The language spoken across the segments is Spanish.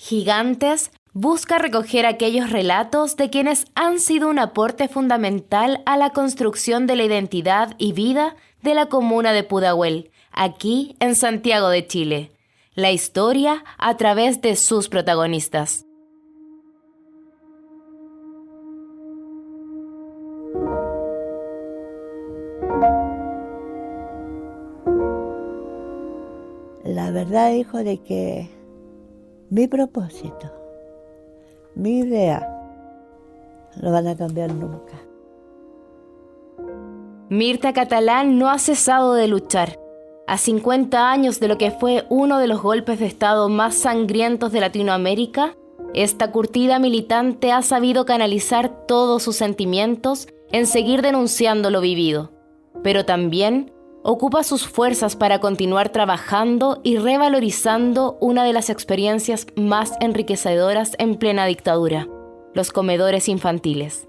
Gigantes busca recoger aquellos relatos de quienes han sido un aporte fundamental a la construcción de la identidad y vida de la comuna de Pudahuel, aquí en Santiago de Chile. La historia a través de sus protagonistas. La verdad, hijo, de que mi propósito, mi idea, no van a cambiar nunca. Mirta Catalán no ha cesado de luchar. A 50 años de lo que fue uno de los golpes de Estado más sangrientos de Latinoamérica, esta curtida militante ha sabido canalizar todos sus sentimientos en seguir denunciando lo vivido, pero también ocupa sus fuerzas para continuar trabajando y revalorizando una de las experiencias más enriquecedoras en plena dictadura, los comedores infantiles.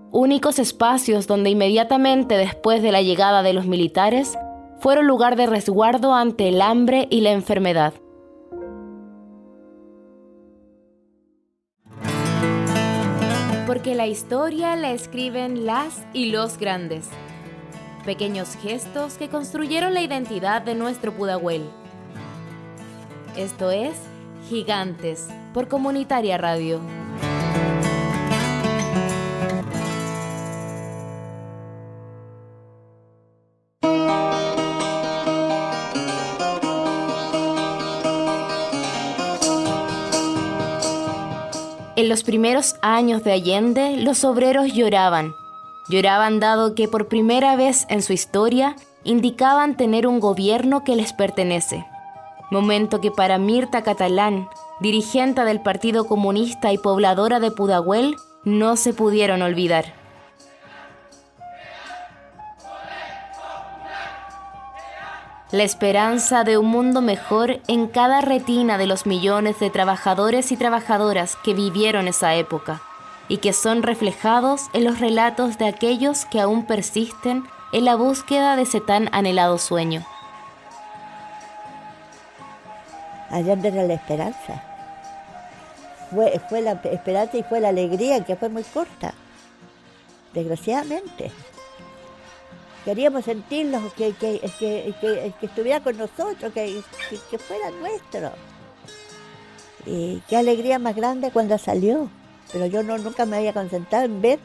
Únicos espacios donde inmediatamente después de la llegada de los militares fueron lugar de resguardo ante el hambre y la enfermedad. Porque la historia la escriben las y los grandes. Pequeños gestos que construyeron la identidad de nuestro Pudahuel. Esto es Gigantes, por Comunitaria Radio. En los primeros años de Allende, los obreros lloraban. Lloraban dado que por primera vez en su historia indicaban tener un gobierno que les pertenece. Momento que para Mirta Catalán, dirigente del Partido Comunista y pobladora de Pudahuel, no se pudieron olvidar. La esperanza de un mundo mejor en cada retina de los millones de trabajadores y trabajadoras que vivieron esa época y que son reflejados en los relatos de aquellos que aún persisten en la búsqueda de ese tan anhelado sueño. Allende era la esperanza. Fue la esperanza y fue la alegría, que fue muy corta, desgraciadamente. Queríamos sentirlo, que estuviera con nosotros, que fuera nuestro. Y qué alegría más grande cuando salió. Pero yo nunca me había concentrado en ver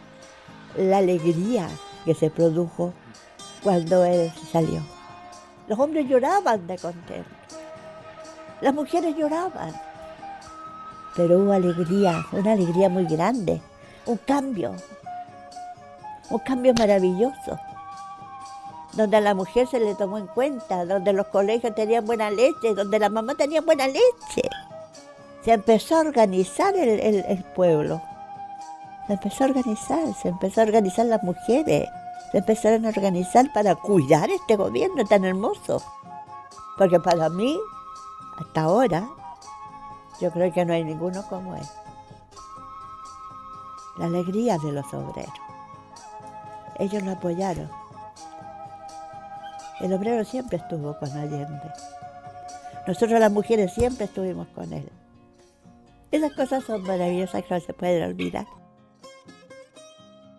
la alegría que se produjo cuando él salió. Los hombres lloraban de contento. Las mujeres lloraban. Pero hubo alegría, una alegría muy grande. Un cambio maravilloso. Donde a la mujer se le tomó en cuenta, donde los colegios tenían buena leche, donde la mamá tenía buena leche. Se empezó a organizar el pueblo. Se empezó a organizar las mujeres. Se empezaron a organizar para cuidar este gobierno tan hermoso. Porque para mí, hasta ahora, yo creo que no hay ninguno como él. La alegría de los obreros. Ellos lo apoyaron. El obrero siempre estuvo con Allende. Nosotros las mujeres siempre estuvimos con él. Esas cosas son maravillosas que no se pueden olvidar.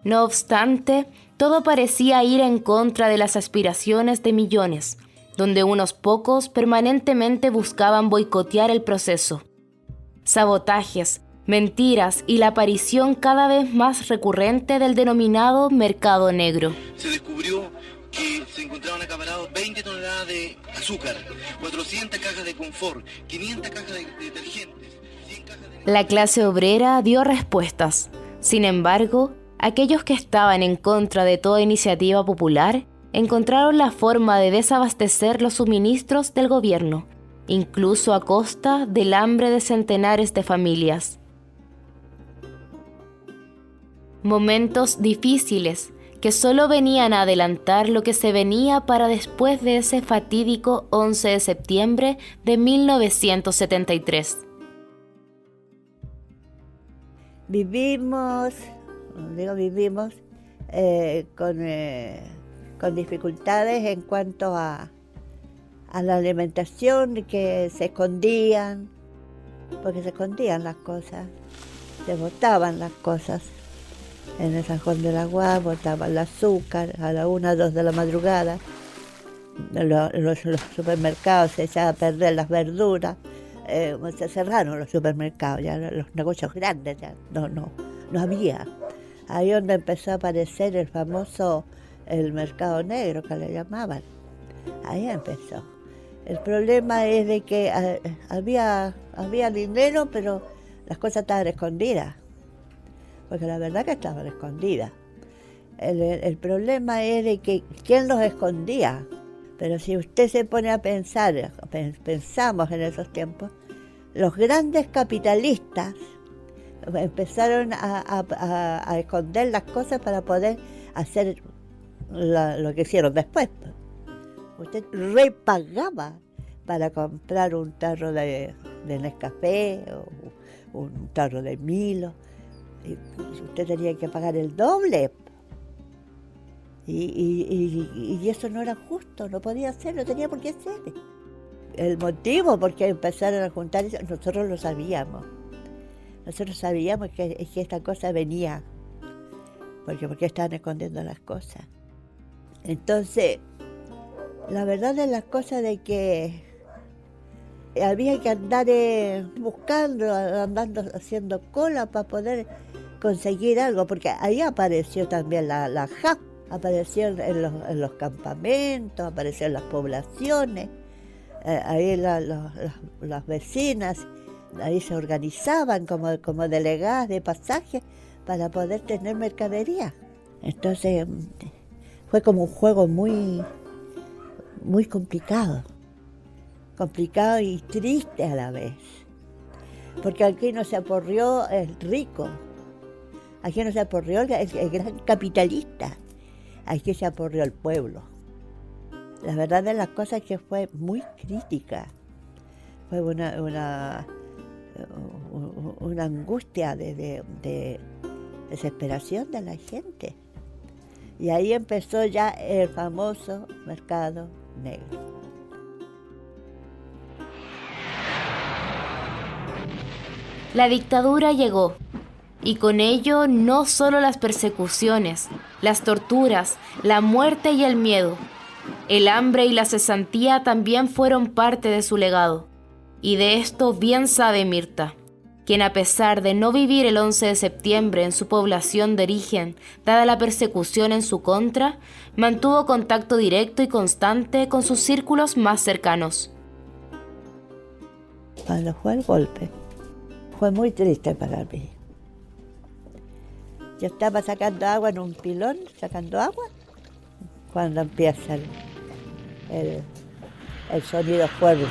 No obstante, todo parecía ir en contra de las aspiraciones de millones, donde unos pocos permanentemente buscaban boicotear el proceso. Sabotajes, mentiras y la aparición cada vez más recurrente del denominado mercado negro. Se descubrió que se encontraban acaparados 20 toneladas de azúcar, 400 cajas de confort, 500 cajas de detergentes, 100 cajas de... La clase obrera dio respuestas. Sin embargo, aquellos que estaban en contra de toda iniciativa popular encontraron la forma de desabastecer los suministros del gobierno, incluso a costa del hambre de centenares de familias. Momentos difíciles que solo venían a adelantar lo que se venía para después de ese fatídico 11 de septiembre de 1973. Vivimos con dificultades en cuanto a la alimentación, que se escondían, porque se escondían las cosas, se botaban las cosas. En el San Juan de la Guá botaban el azúcar a las 1, 2 de la madrugada. Los supermercados se echaban a perder las verduras. Se cerraron los supermercados, ya los negocios grandes ya no había. Ahí donde empezó a aparecer el famoso el mercado negro que le llamaban. Ahí empezó. El problema es de que había dinero, pero las cosas estaban escondidas. Porque la verdad que estaban escondidas. El problema es de que quién los escondía. Pero si usted se pone a pensar, pensamos en esos tiempos, los grandes capitalistas empezaron a esconder las cosas para poder hacer lo que hicieron después. Usted repagaba para comprar un tarro de Nescafé o un tarro de Milo. Y usted tenía que pagar el doble. Y eso no era justo, no podía ser, no tenía por qué ser. El motivo por qué empezaron a juntar eso, nosotros lo sabíamos. Nosotros sabíamos que esta cosa venía, porque estaban escondiendo las cosas. Entonces, la verdad de las cosas de que había que andar buscando, andando haciendo cola para poder conseguir algo, porque ahí apareció también la JAP, apareció en los campamentos, apareció en las poblaciones, ahí las vecinas, ahí se organizaban como delegadas de pasaje para poder tener mercadería. Entonces fue como un juego muy complicado y triste a la vez, porque aquí no se aporrió el rico, aquí no se aporrió el gran capitalista, aquí se aporrió el pueblo. La verdad de las cosas es que fue muy crítica, fue una angustia de desesperación de la gente. Y ahí empezó ya el famoso mercado negro. La dictadura llegó, y con ello no solo las persecuciones, las torturas, la muerte y el miedo. El hambre y la cesantía también fueron parte de su legado. Y de esto bien sabe Mirta, quien a pesar de no vivir el 11 de septiembre en su población de origen, dada la persecución en su contra, mantuvo contacto directo y constante con sus círculos más cercanos. Cuando fue el golpe, fue muy triste para mí. Yo estaba sacando agua en un pilón, cuando empieza el sonido fuerte.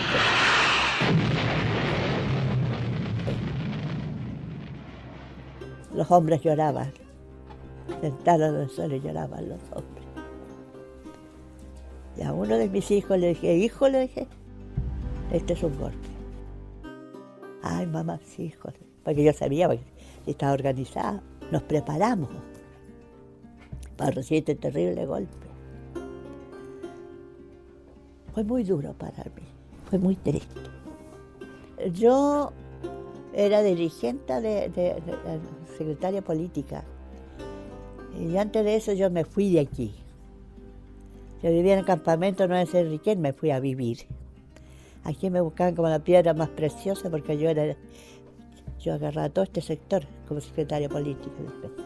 Los hombres lloraban, sentados en el suelo y lloraban los hombres. Y a uno de mis hijos le dije, este es un golpe. Ay, mamá, sí, hijo, porque yo sabía que estaba organizado. Nos preparamos para recibir este terrible golpe. Fue muy duro para mí, fue muy triste. Yo era dirigente de secretaria política. Y antes de eso yo me fui de aquí. Yo vivía en el campamento Nueva Enriquén, me fui a vivir. Aquí me buscaban como la piedra más preciosa porque yo agarraba todo este sector como secretaria política del PC.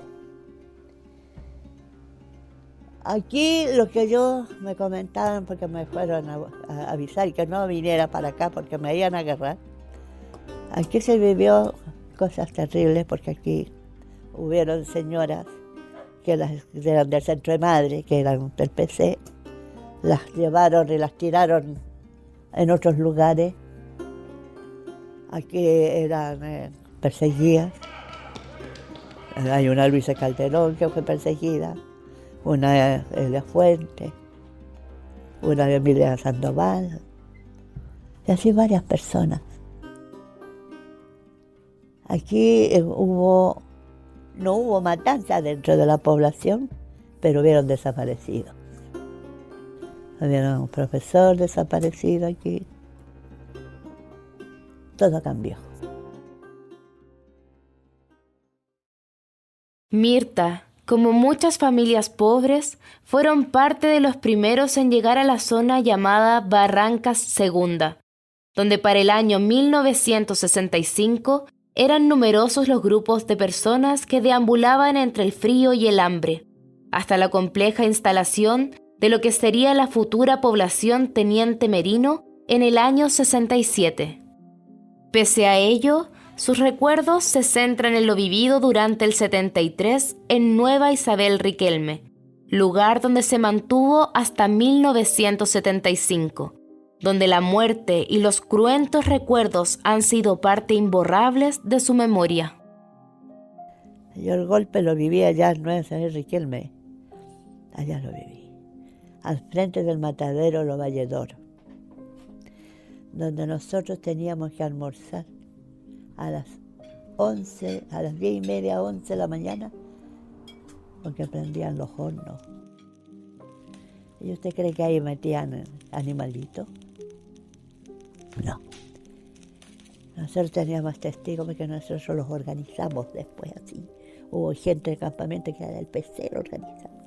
Aquí lo que me comentaban, porque me fueron a avisar que no viniera para acá porque me iban a agarrar, aquí se vivió cosas terribles porque aquí hubieron señoras que eran del centro de madre, que eran del PC, las llevaron y las tiraron en otros lugares. Aquí eran perseguidas. Hay una Luisa Calderón que fue perseguida, una Elia Fuente, una Emilia Sandoval, y así varias personas. Aquí no hubo matanza dentro de la población, pero hubieron desaparecidos. Había un profesor desaparecido aquí. Todo cambió. Mirta, como muchas familias pobres, fueron parte de los primeros en llegar a la zona llamada Barrancas Segunda, donde para el año 1965 eran numerosos los grupos de personas que deambulaban entre el frío y el hambre, hasta la compleja instalación de lo que sería la futura población Teniente Merino en el año 67. Pese a ello, sus recuerdos se centran en lo vivido durante el 73 en Nueva Isabel Riquelme, lugar donde se mantuvo hasta 1975, donde la muerte y los cruentos recuerdos han sido parte imborrables de su memoria. Yo el golpe lo viví allá en Nueva Isabel Riquelme, allá lo viví, al frente del matadero Lo Valledor, donde nosotros teníamos que almorzar a las 11, a las 10:30, 11 de la mañana, porque prendían los hornos. ¿Y usted cree que ahí metían animalitos? No. Nosotros teníamos testigos porque nosotros los organizamos después así. Hubo gente del campamento que era el pecero organizado.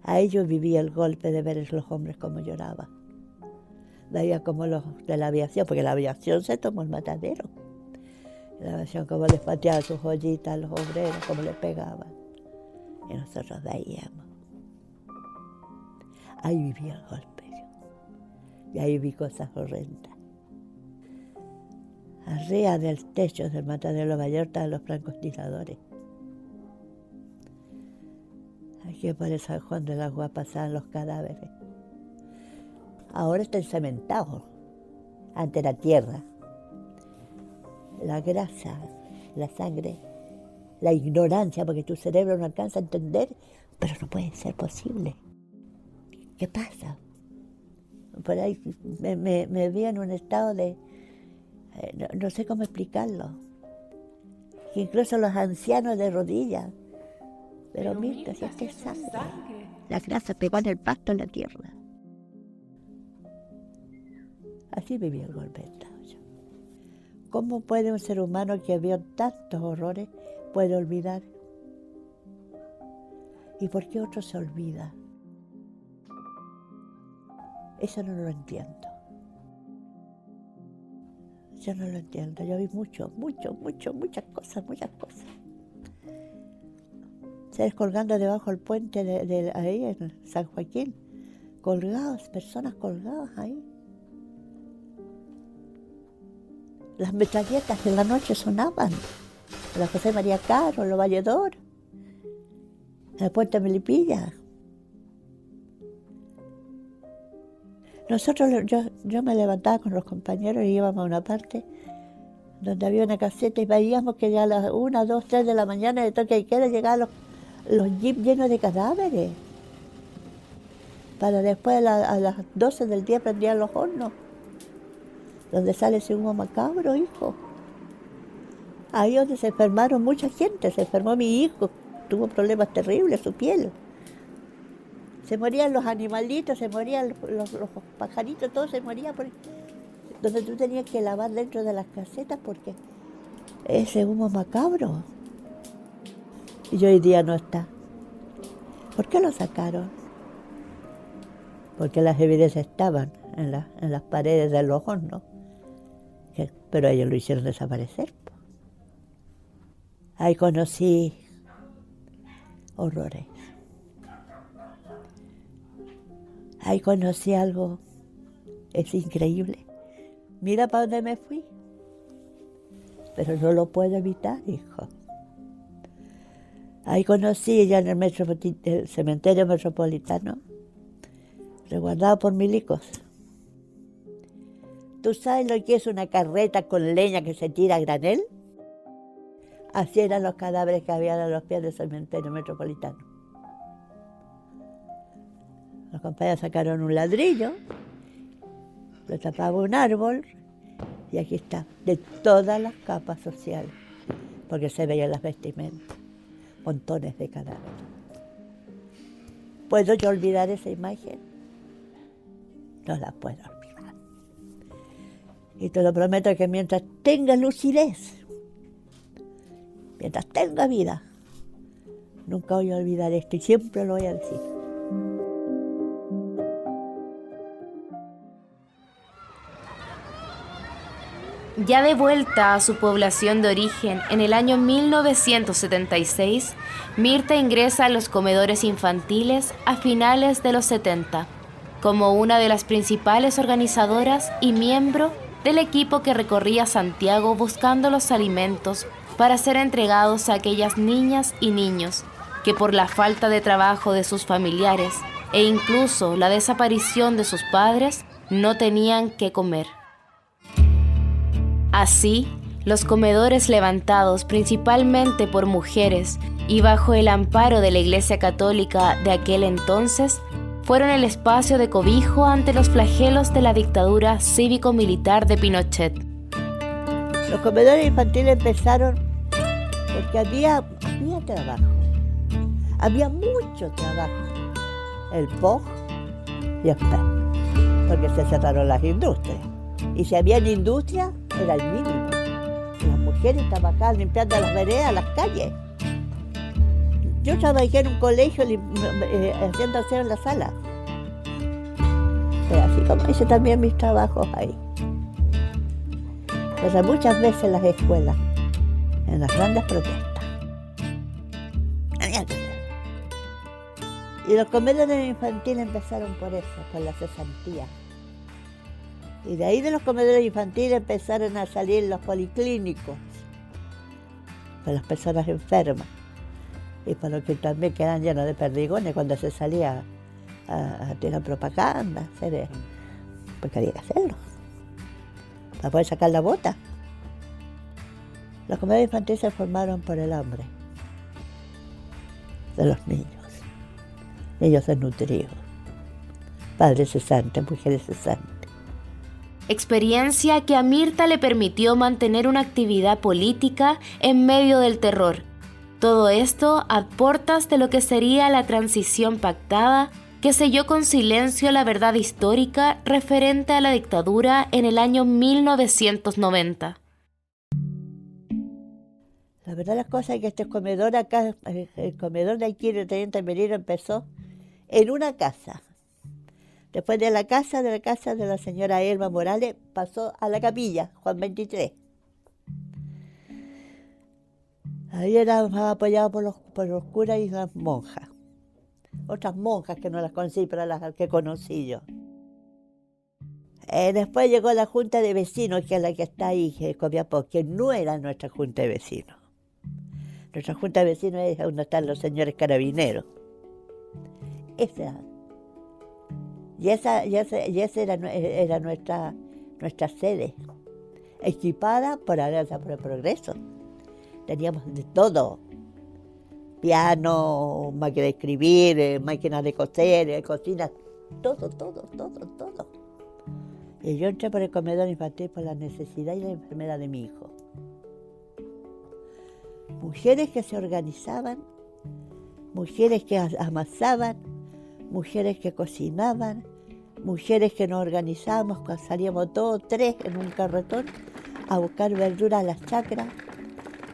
A ellos vivía el golpe de ver a los hombres como lloraban. Veía como los de la aviación, porque la aviación se tomó el matadero. La aviación como les pateaba sus joyitas a los obreros, como les pegaban. Y nosotros veíamos. Ahí vivía el golpe. Y ahí vi cosas horrendas. Arriba del techo del matadero Lo Valledor estaban los francotiradores. Aquí por el San Juan de la Agua pasaban los cadáveres. Ahora está encementado, ante la tierra. La grasa, la sangre, la ignorancia, porque tu cerebro no alcanza a entender, pero no puede ser posible. ¿Qué pasa? Por ahí me vi en un estado de, no sé cómo explicarlo, incluso los ancianos de rodillas, pero mira, si es sangre, la grasa pegó en el pasto, en la tierra. Así vivió el golpe de Estado. ¿Cómo puede un ser humano que vio tantos horrores puede olvidar? ¿Y por qué otro se olvida? Eso no lo entiendo. Yo no lo entiendo. Yo vi muchas cosas. Seres colgando debajo del puente ahí en San Joaquín. Colgados, personas colgadas ahí. Las metralletas en la noche sonaban. La José María Caro, Lo Valledor, el puente Melipilla. Nosotros, yo me levantaba con los compañeros y íbamos a una parte donde había una caseta y veíamos que ya a las 1, 2, 3 de la mañana de toque y queda llegaban los jeeps llenos de cadáveres. Para después a las 12 del día prendían los hornos, donde sale ese humo macabro, hijo. Ahí donde se enfermaron mucha gente, se enfermó mi hijo, tuvo problemas terribles, su piel. Se morían los animalitos, se morían los pajaritos, todo se moría donde tú tenías que lavar dentro de las casetas porque ese humo macabro. Y hoy día no está. ¿Por qué lo sacaron? Porque las evidencias estaban en las paredes de los hornos. Pero ellos lo hicieron desaparecer. Ahí conocí horrores. Ahí conocí algo, es increíble. Mira para dónde me fui. Pero no lo puedo evitar, hijo. Ahí conocí ya en el cementerio metropolitano, resguardado por milicos. ¿Tú sabes lo que es una carreta con leña que se tira a granel? Así eran los cadáveres que había a los pies del cementerio metropolitano. Los compañeros sacaron un ladrillo, lo tapaba un árbol y aquí está, de todas las capas sociales, porque se veían las vestimentas, montones de cadáveres. ¿Puedo yo olvidar esa imagen? No la puedo olvidar. Y te lo prometo que mientras tenga lucidez, Mientras tenga vida, nunca voy a olvidar esto y siempre lo voy a decir. Ya de vuelta a su población de origen, en el año 1976, Mirta ingresa a los comedores infantiles a finales de los 70, como una de las principales organizadoras y miembro del equipo que recorría Santiago buscando los alimentos para ser entregados a aquellas niñas y niños que por la falta de trabajo de sus familiares e incluso la desaparición de sus padres no tenían qué comer. Así, los comedores levantados principalmente por mujeres y bajo el amparo de la Iglesia Católica de aquel entonces, fueron el espacio de cobijo ante los flagelos de la dictadura cívico-militar de Pinochet. Los comedores infantiles empezaron porque había trabajo, había mucho trabajo, el POG y el PEN, porque se cerraron las industrias. Y si había industria, era el mínimo. Las mujeres trabajaban limpiando las veredas, las calles. Yo trabajé en un colegio haciendo aseo en la sala. Pero así como hice también mis trabajos ahí. Pero muchas veces en las escuelas, en las grandes protestas. Y los comedores infantiles empezaron por eso, por la cesantía. Y de ahí de los comedores infantiles empezaron a salir los policlínicos, para las personas enfermas, y para los que también quedan llenos de perdigones cuando se salía a tirar propaganda, porque había que hacerlo, para poder sacar la bota. Los comedores infantiles se formaron por el hambre de los niños desnutridos, padres cesantes, mujeres cesantes. Experiencia que a Mirta le permitió mantener una actividad política en medio del terror. Todo esto a portas de lo que sería la transición pactada que selló con silencio la verdad histórica referente a la dictadura en el año 1990. La verdad las cosas es que este comedor acá, el comedor de aquí de Teniente Merino empezó en una casa. Después de la casa de la señora Elma Morales, pasó a la capilla, Juan 23. Ahí éramos apoyados por los curas y las monjas. Otras monjas que no las conocí, pero las que conocí yo. Después llegó la Junta de Vecinos, que es la que está ahí, que es Copiapó, que no era nuestra Junta de Vecinos. Nuestra Junta de Vecinos es donde están los señores carabineros. Esa era nuestra sede, equipada por Alianza por el Progreso. Teníamos de todo, piano, máquina de escribir, máquinas de coser, cocinas, todo. Y yo entré por el comedor infantil por la necesidad y la enfermedad de mi hijo. Mujeres que se organizaban, mujeres que amasaban, mujeres que cocinaban, mujeres que nos organizábamos, salíamos todos tres en un carretón a buscar verduras a las chacras,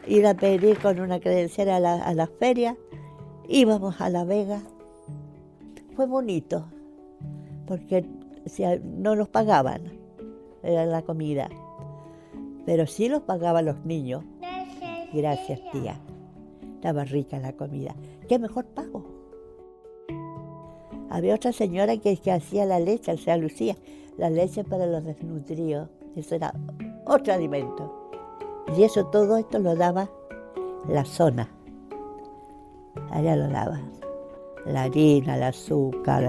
ir a pedir con una credencial a la feria, íbamos a La Vega. Fue bonito, porque no nos pagaban, era la comida, pero sí los pagaban los niños. Gracias, tía. Estaba rica la comida. ¿Qué mejor pago? Había otra señora que hacía la leche, o sea, Lucía, la leche para los desnutridos. Eso era otro alimento. Y todo esto lo daba la zona. Allá lo daba. La harina, el azúcar,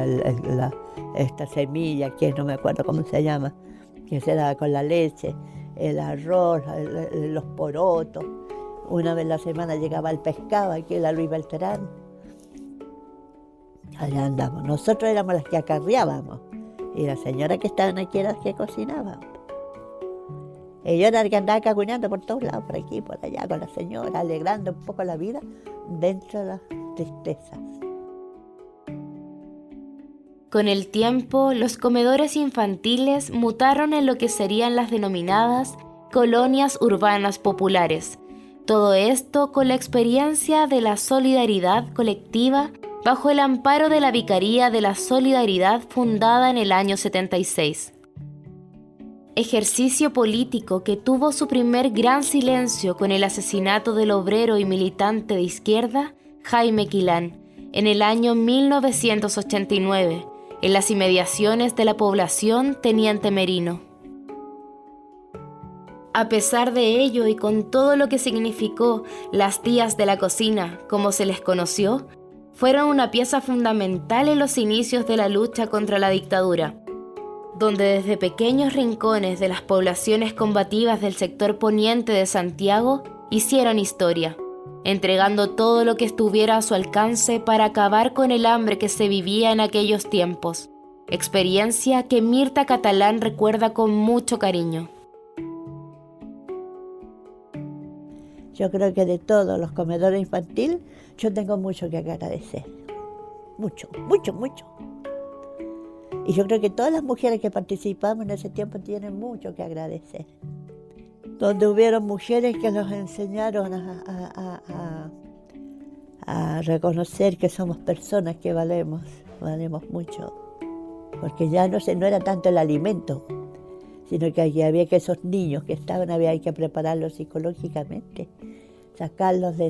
esta semilla, que no me acuerdo cómo se llama, que se daba con la leche, el arroz, los porotos. Una vez a la semana llegaba el pescado aquí en la Luis Belterán. Allá andamos. Nosotros éramos las que acarreábamos y las señoras que estaban aquí eran las que cocinaban. Y yo era la que andaba cacuneando por todos lados, por aquí, por allá, con la señora, alegrando un poco la vida dentro de las tristezas. Con el tiempo, los comedores infantiles mutaron en lo que serían las denominadas colonias urbanas populares, Todo esto con la experiencia de la solidaridad colectiva bajo el amparo de la Vicaría de la Solidaridad fundada en el año 76. Ejercicio político que tuvo su primer gran silencio con el asesinato del obrero y militante de izquierda Jaime Quilán en el año 1989, en las inmediaciones de la población Teniente Merino. A pesar de ello y con todo lo que significó, las tías de la cocina, como se les conoció, fueron una pieza fundamental en los inicios de la lucha contra la dictadura, donde desde pequeños rincones de las poblaciones combativas del sector poniente de Santiago hicieron historia, entregando todo lo que estuviera a su alcance para acabar con el hambre que se vivía en aquellos tiempos, experiencia que Mirta Catalán recuerda con mucho cariño. Yo creo que de todos los comedores infantiles, yo tengo mucho que agradecer. Mucho, mucho, mucho. Y yo creo que todas las mujeres que participamos en ese tiempo tienen mucho que agradecer. Donde hubieron mujeres que nos enseñaron a reconocer que somos personas que valemos mucho. Porque ya no era tanto el alimento, sino que había que esos niños que estaban, había que prepararlos psicológicamente, sacarlos de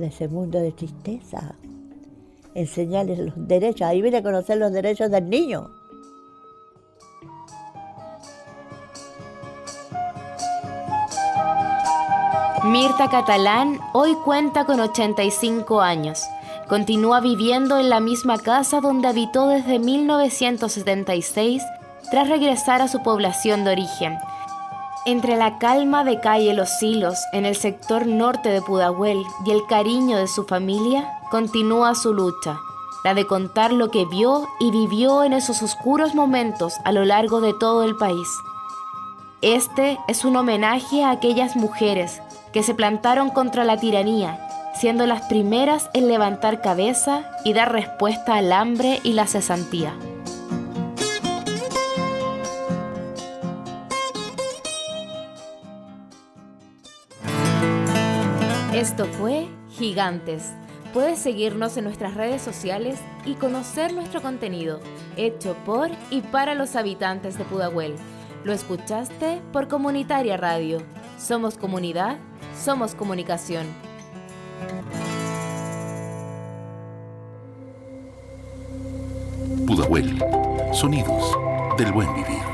ese mundo de tristeza, enseñarles los derechos. Ahí viene a conocer los derechos del niño. Mirta Catalán hoy cuenta con 85 años. Continúa viviendo en la misma casa donde habitó desde 1976 tras regresar a su población de origen. Entre la calma de calle Los Silos, en el sector norte de Pudahuel, y el cariño de su familia, continúa su lucha, la de contar lo que vio y vivió en esos oscuros momentos a lo largo de todo el país. Este es un homenaje a aquellas mujeres que se plantaron contra la tiranía, siendo las primeras en levantar cabeza y dar respuesta al hambre y la cesantía. Esto fue Gigantes. Puedes seguirnos en nuestras redes sociales y conocer nuestro contenido, hecho por y para los habitantes de Pudahuel. Lo escuchaste por Comunitaria Radio. Somos comunidad, somos comunicación. Pudahuel, sonidos del buen vivir.